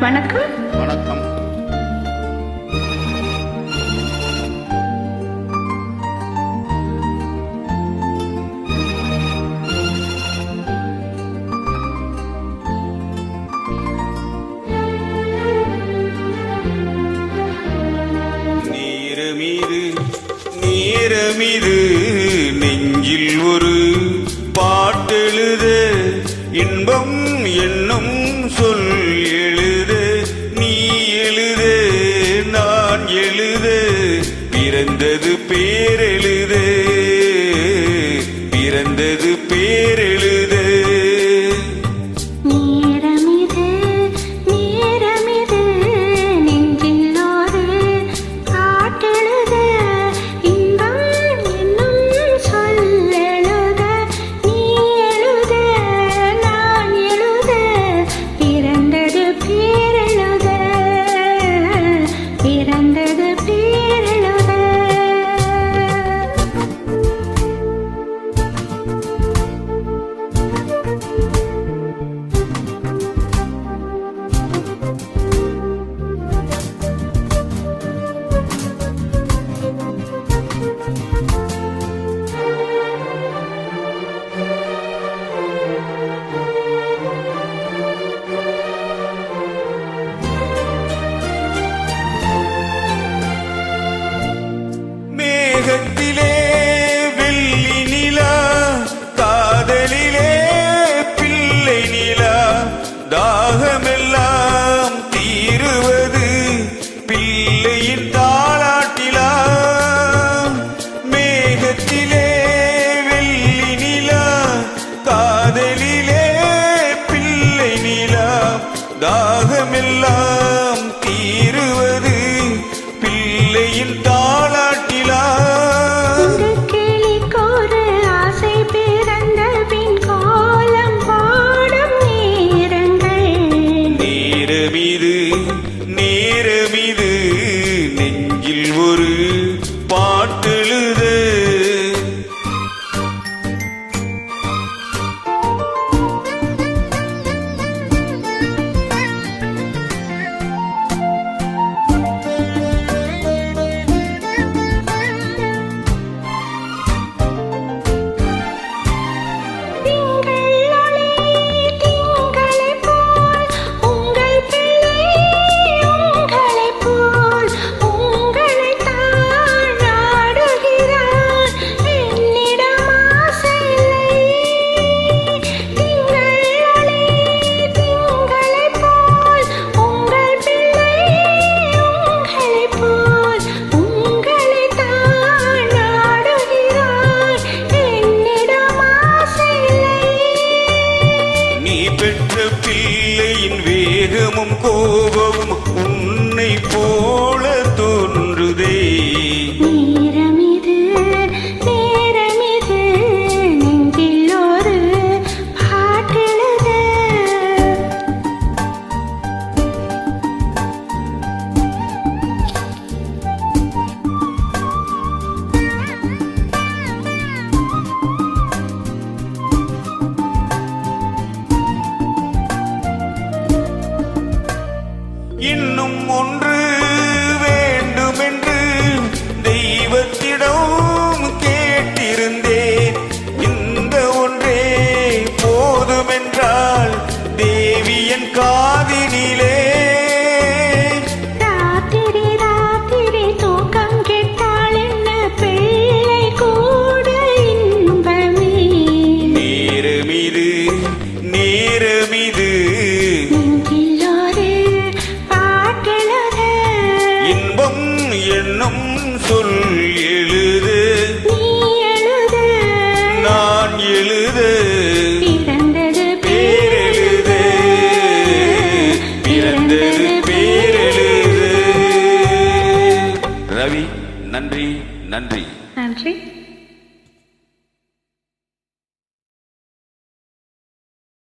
வணக்கம். வணக்கம். நீரமீது நெஞ்சில் ஒரு பாட்டெழுத இன்பம் என்னும் சொல் எழுத நீ எழுத நான் எழுத பிறந்தது பேரெழுத பிறந்தது பேரெழுத மேகத்திலே வெள்ளி நிலா காதலிலே பிள்ளை நிலா தாகமெல்லாம் தீருவது பிள்ளையின் தாலாட்டிலா மேகத்திலே வெள்ளி நிலா காதலிலே பிள்ளை நிலா தாகமெல்லாம் தீருவது பிள்ளையின் தாலாட்டிலா நேரமிது நெஞ்சில் ஒரு பாட்டெழுத பெற்ற பிள்ளையின் வேகமும் கோபமும் உன்னை போல தோன்றுதே நேரமிது நெஞ்சில் ஒரு பாட்டெழுத இன்னும் ஒன்று வேண்டுமென்று தெய்வத்திடம் கேட்டிருந்தேன் இந்த ஒன்றே போதுமென்றால் தேவியன் காதினிலே ராத்திரி தூக்கம் கெட்டால் என்ன பிள்ளை கூட இன்பமே நேரமிது இன்பம் என்னும் சொல் எழுத நான் எழுத பிறந்தது பேரெழுத ரவி நன்றி. நன்றி.